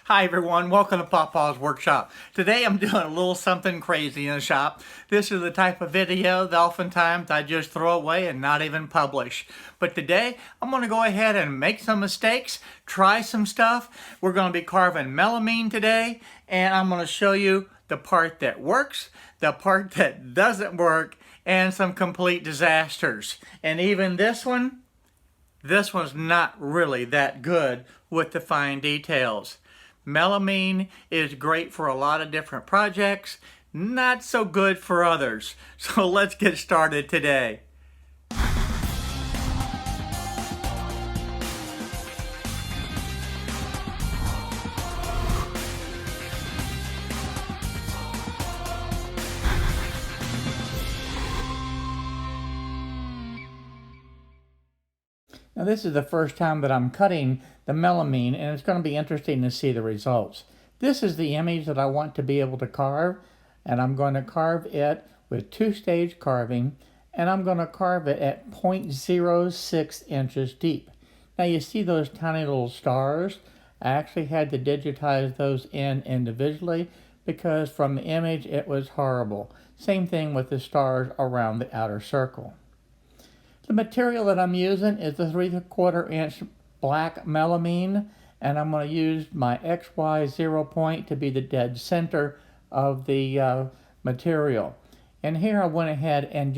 Hi everyone, welcome to Pawpaw's Workshop. Today I'm doing a little something crazy in the shop. This is the type of video that oftentimes I just throw away and not even publish. But today I'm going to go ahead and make some mistakes, try some stuff. We're going to be carving melamine today, and I'm going to show you the part that works, the part that doesn't work, and some complete disasters. And even this one's not really that good with the fine details. Melamine is great for a lot of different projects, not so good for others. So let's get started today. Now this is the first time that I'm cutting the melamine, and it's going to be interesting to see the results. This is the image that I want to be able to carve, and I'm going to carve it with two-stage carving, and I'm going to carve it at 0.06 inches deep. Now you see those tiny little stars? I actually had to digitize those in individually because from the image it was horrible. Same thing with the stars around the outer circle. The material that I'm using is the 3/4 inch black melamine, and I'm going to use my XY 0 point to be the dead center of the material. And here I went ahead and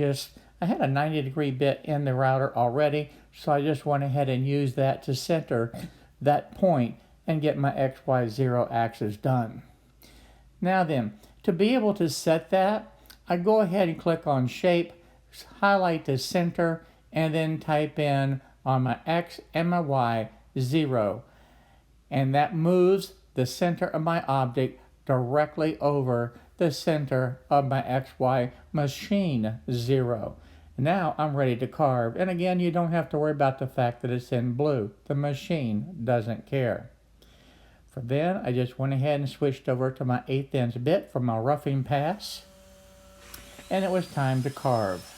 I had a 90-degree bit in the router already, so I just went ahead and used that to center that point and get my XY0 axis done. Now then, to be able to set that, I go ahead and click on shape, highlight the center, and then type in on my X and my Y 0. And that moves the center of my object directly over the center of my XY machine 0. Now I'm ready to carve. And again, you don't have to worry about the fact that it's in blue. The machine doesn't care. For then, I just went ahead and switched over to my 1/8 inch bit for my roughing pass. And it was time to carve.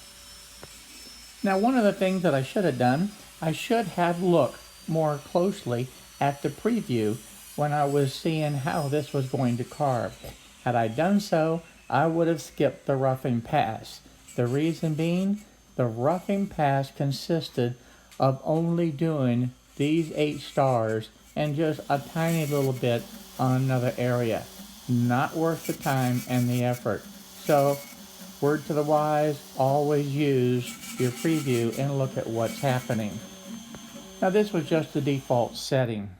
Now, one of the things that I should have done, I should have looked more closely at the preview when I was seeing how this was going to carve. Had I done so, I would have skipped the roughing pass. The reason being, the roughing pass consisted of only doing these 8 stars and just a tiny little bit on another area. Not worth the time and the effort. So, word to the wise, always use your preview and look at what's happening. Now this was just the default setting.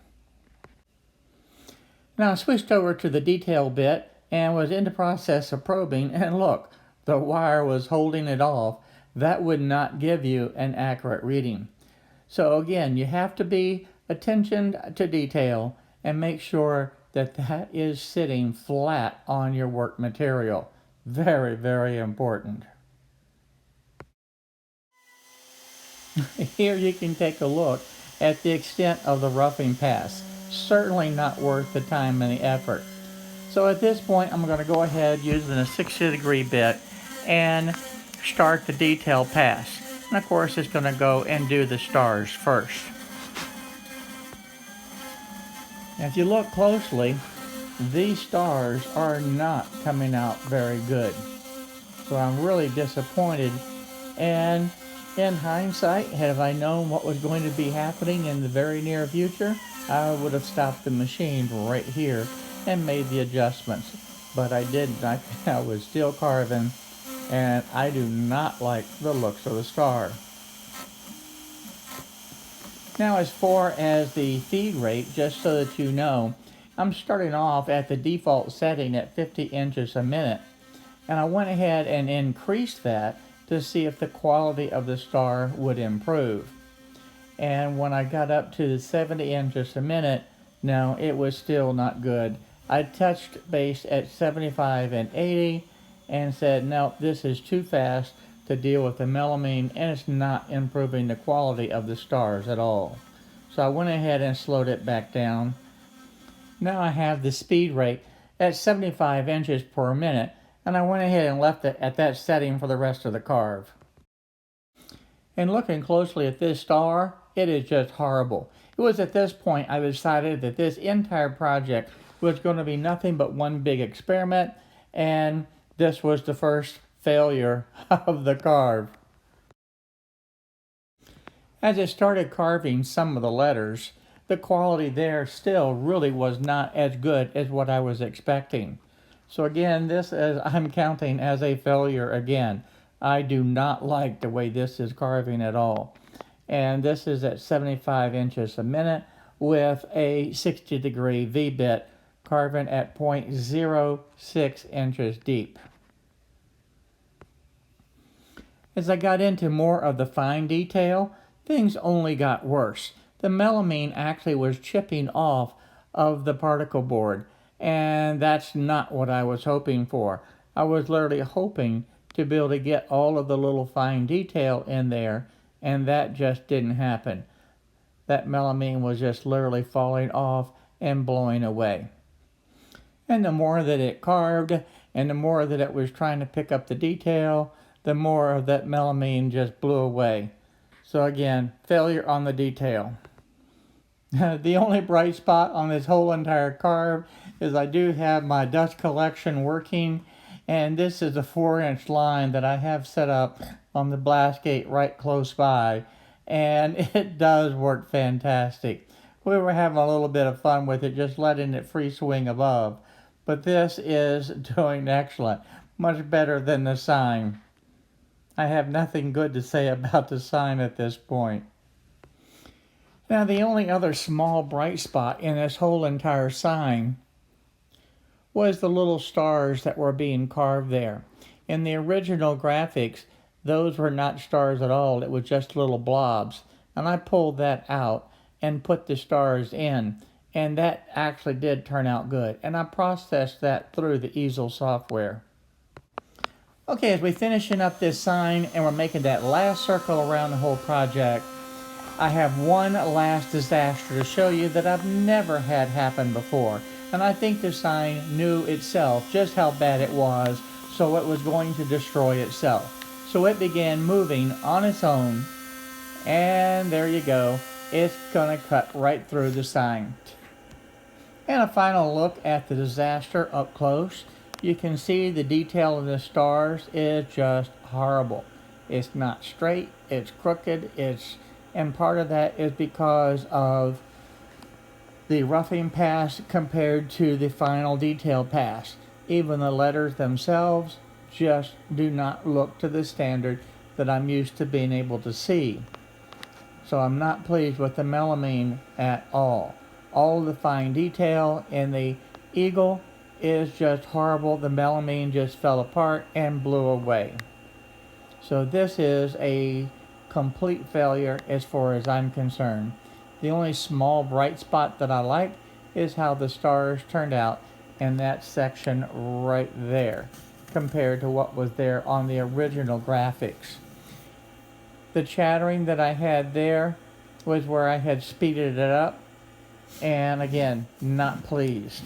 Now I switched over to the detail bit and was in the process of probing, and look, the wire was holding it off. That would not give you an accurate reading. So again, you have to be attention to detail and make sure that that is sitting flat on your work material. Very, very important. Here you can take a look at the extent of the roughing pass. Certainly not worth the time and the effort. So at this point, I'm going to go ahead using a 60-degree bit and start the detail pass. And of course, it's going to go and do the stars first. If you look closely, these stars are not coming out very good. So I'm really disappointed, and in hindsight, had I known what was going to be happening in the very near future, I would have stopped the machine right here and made the adjustments. But I didn't. I was still carving, and I do not like the looks of the star. Now as far as the feed rate, just so that you know, I'm starting off at the default setting at 50 inches a minute, and I went ahead and increased that to see if the quality of the star would improve. And when I got up to the 70 inches a minute, no, it was still not good. I touched base at 75 and 80 and said, no, this is too fast to deal with the melamine, and it's not improving the quality of the stars at all. So I went ahead and slowed it back down. Now I have the speed rate at 75 inches per minute, and I went ahead and left it at that setting for the rest of the carve. And looking closely at this star, it is just horrible. It was at this point I decided that this entire project was going to be nothing but one big experiment, and this was the first failure of the carve. As I started carving some of the letters, the quality there still really was not as good as what I was expecting. So again, this is, I'm counting as a failure again. I do not like the way this is carving at all. And this is at 75 inches a minute with a 60-degree V-bit carving at 0.06 inches deep. As I got into more of the fine detail, things only got worse. The melamine actually was chipping off of the particle board, and that's not what I was hoping for. I was literally hoping to be able to get all of the little fine detail in there, and that just didn't happen. That melamine was just literally falling off and blowing away. And the more that it carved, and the more that it was trying to pick up the detail, the more of that melamine just blew away. So again, failure on the detail. The only bright spot on this whole entire carve is I do have my dust collection working, and this is a 4-inch line that I have set up on the blast gate right close by, and it does work fantastic. We were having a little bit of fun with it, just letting it free swing above, but this is doing excellent, much better than the sign. I have nothing good to say about the sign at this point. Now, the only other small bright spot in this whole entire sign was the little stars that were being carved there. In the original graphics, those were not stars at all. It was just little blobs. And I pulled that out and put the stars in. And that actually did turn out good. And I processed that through the easel software. Okay, as we're finishing up this sign and we're making that last circle around the whole project, I have one last disaster to show you that I've never had happen before. And I think the sign knew itself just how bad it was, so it was going to destroy itself. So it began moving on its own, and there you go. It's going to cut right through the sign. And a final look at the disaster up close. You can see the detail of the stars is just horrible. It's not straight, it's crooked, and part of that is because of the roughing pass compared to the final detail pass. Even the letters themselves just do not look to the standard that I'm used to being able to see. So I'm not pleased with the melamine at all. All the fine detail in the eagle is just horrible. The melamine just fell apart and blew away. So this is a complete failure as far as I'm concerned. The only small bright spot that I like is how the stars turned out in that section right there compared to what was there on the original graphics. The chattering that I had there was where I had speeded it up, and again, not pleased.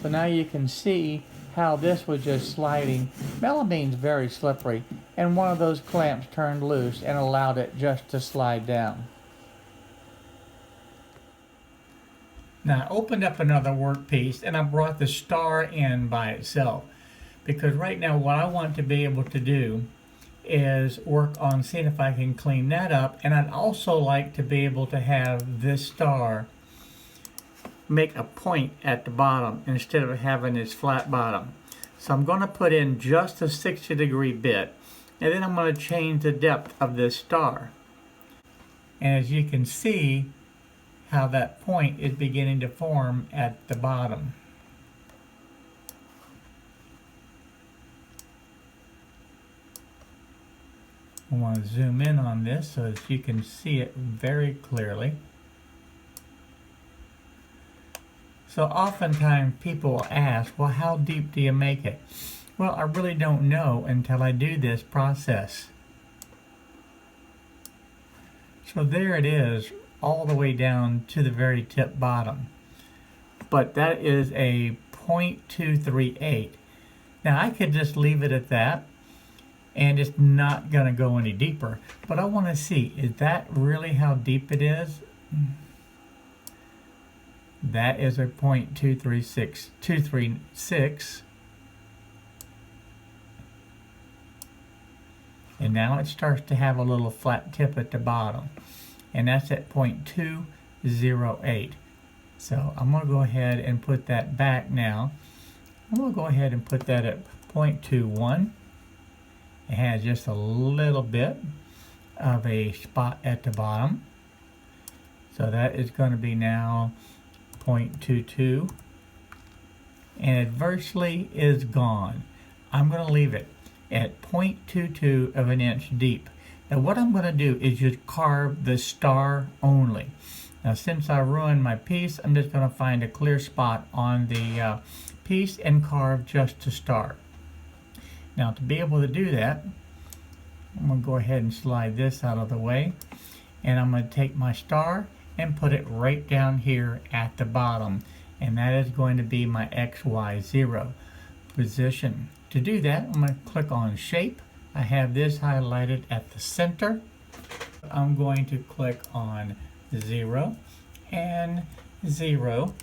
So now you can see how this was just sliding. Melamine's very slippery, and one of those clamps turned loose and allowed it just to slide down. Now I opened up another workpiece and I brought the star in by itself, because right now what I want to be able to do is work on seeing if I can clean that up, and I'd also like to be able to have this star make a point at the bottom instead of having its flat bottom. So I'm going to put in just a 60-degree bit, and then I'm going to change the depth of this star. And as you can see how that point is beginning to form at the bottom. I want to zoom in on this so that you can see it very clearly. So oftentimes people will ask, well, how deep do you make it? Well, I really don't know until I do this process. So there it is, all the way down to the very tip bottom. But that is a 0.238. Now I could just leave it at that, and it's not going to go any deeper. But I want to see, is that really how deep it is? That is a 0.236236. And now it starts to have a little flat tip at the bottom. And that's at 0.208. So I'm going to go ahead and put that back now. I'm going to go ahead and put that at 0.21. It has just a little bit of a spot at the bottom. So that is going to be now 0.22. And it virtually is gone. I'm going to leave it at 0.22 of an inch deep. Now what I'm going to do is just carve the star only. Now since I ruined my piece, I'm just going to find a clear spot on the piece and carve just the star. Now to be able to do that, I'm going to go ahead and slide this out of the way, and I'm going to take my star and put it right down here at the bottom, and that is going to be my XY0 position. To do that, I'm going to click on Shape. I have this highlighted at the center. I'm going to click on 0 and 0,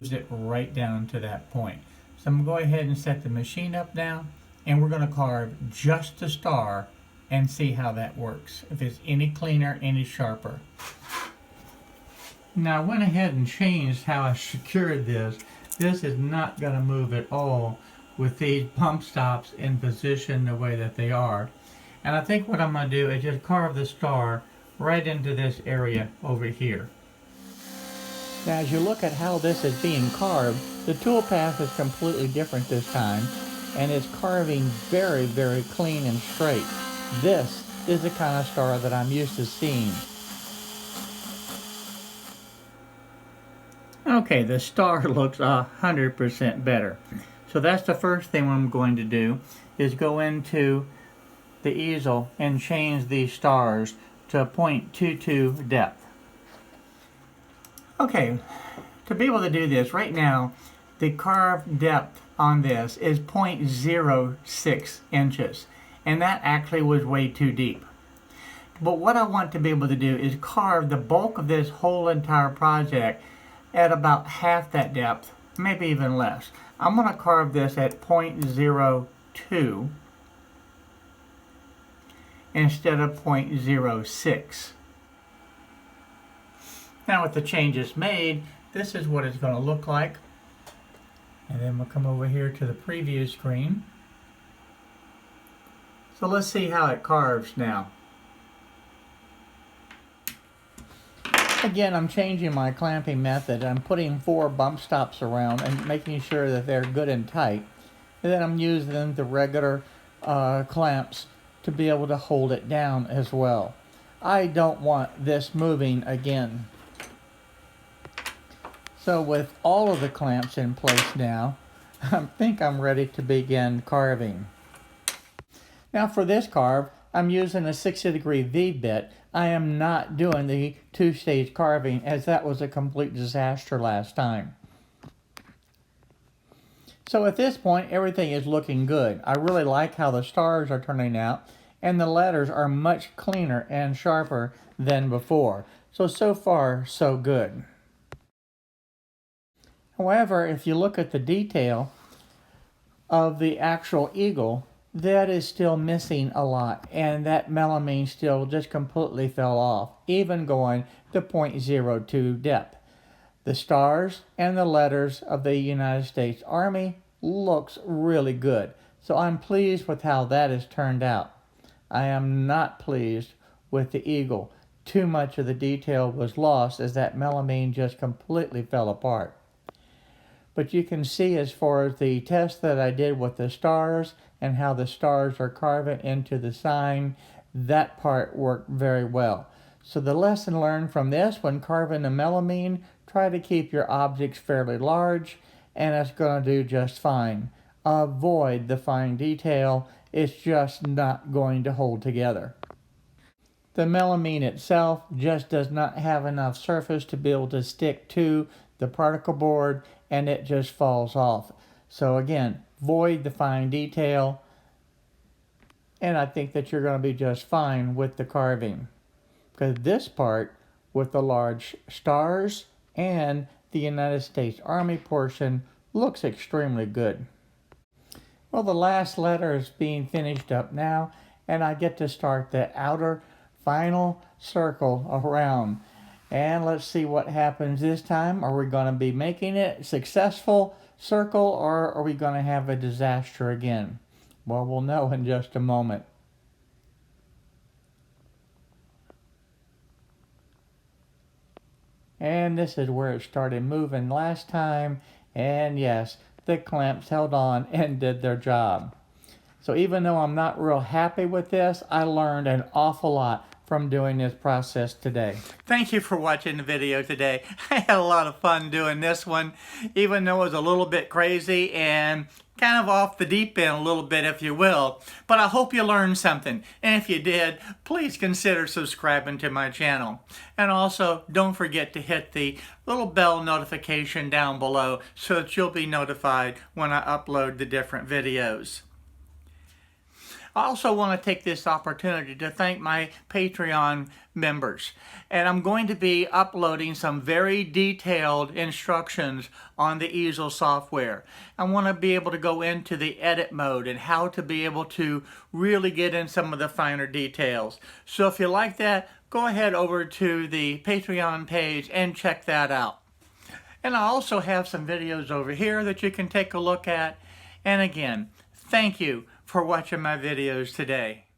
moves it right down to that point. So I'm going to go ahead and set the machine up now, and we're going to carve just the star and see how that works, if it's any cleaner, any sharper. Now I went ahead and changed how I secured this. This is not going to move at all with these bump stops in position the way that they are. And I think what I'm going to do is just carve the star right into this area over here. Now as you look at how this is being carved, the tool path is completely different this time, and it's carving very, very clean and straight. This is the kind of star that I'm used to seeing. Okay, the star looks 100% better. So that's the first thing I'm going to do, is go into the easel and change these stars to 0.22 depth. Okay, to be able to do this, right now the carved depth on this is 0.06 inches, and that actually was way too deep. But what I want to be able to do is carve the bulk of this whole entire project at about half that depth, maybe even less. I'm going to carve this at 0.02 instead of 0.06. Now with the changes made, this is what it's going to look like. And then we'll come over here to the preview screen. So let's see how it carves now. Again, I'm changing my clamping method. I'm putting 4 bump stops around and making sure that they're good and tight. And then I'm using the regular clamps to be able to hold it down as well. I don't want this moving again. So with all of the clamps in place now, I think I'm ready to begin carving. Now for this carve, I'm using a 60-degree V-bit. I am not doing the 2-stage carving, as that was a complete disaster last time. So at this point, everything is looking good. I really like how the stars are turning out, and the letters are much cleaner and sharper than before. So far, so good. However, if you look at the detail of the actual eagle, that is still missing a lot, and that melamine still just completely fell off, even going to 0.02 depth. The stars and the letters of the United States Army looks really good, so I'm pleased with how that has turned out. I am not pleased with the eagle. Too much of the detail was lost as that melamine just completely fell apart. But you can see, as far as the test that I did with the stars and how the stars are carving into the sign, that part worked very well. So the lesson learned from this, when carving the melamine, try to keep your objects fairly large, and it's going to do just fine. Avoid the fine detail. It's just not going to hold together. The melamine itself just does not have enough surface to be able to stick to the particle board, and it just falls off. So again, avoid the fine detail. And I think that you're going to be just fine with the carving. Because this part with the large stars and the United States Army portion looks extremely good. Well, the last letter is being finished up now, and I get to start the outer final circle around. And let's see what happens this time. Are we going to be making it a successful circle, or are we going to have a disaster again? Well, we'll know in just a moment. And this is where it started moving last time. And yes, the clamps held on and did their job. So even though I'm not real happy with this, I learned an awful lot from doing this process today. Thank you for watching the video today. I had a lot of fun doing this one, even though it was a little bit crazy and kind of off the deep end a little bit, if you will. But I hope you learned something. And if you did, please consider subscribing to my channel. And also, don't forget to hit the little bell notification down below so that you'll be notified when I upload the different videos. I also want to take this opportunity to thank my Patreon members. And I'm going to be uploading some very detailed instructions on the easel software. I want to be able to go into the edit mode and how to be able to really get in some of the finer details. So if you like that, go ahead over to the Patreon page and check that out. And I also have some videos over here that you can take a look at. And again, thank you for watching my videos today.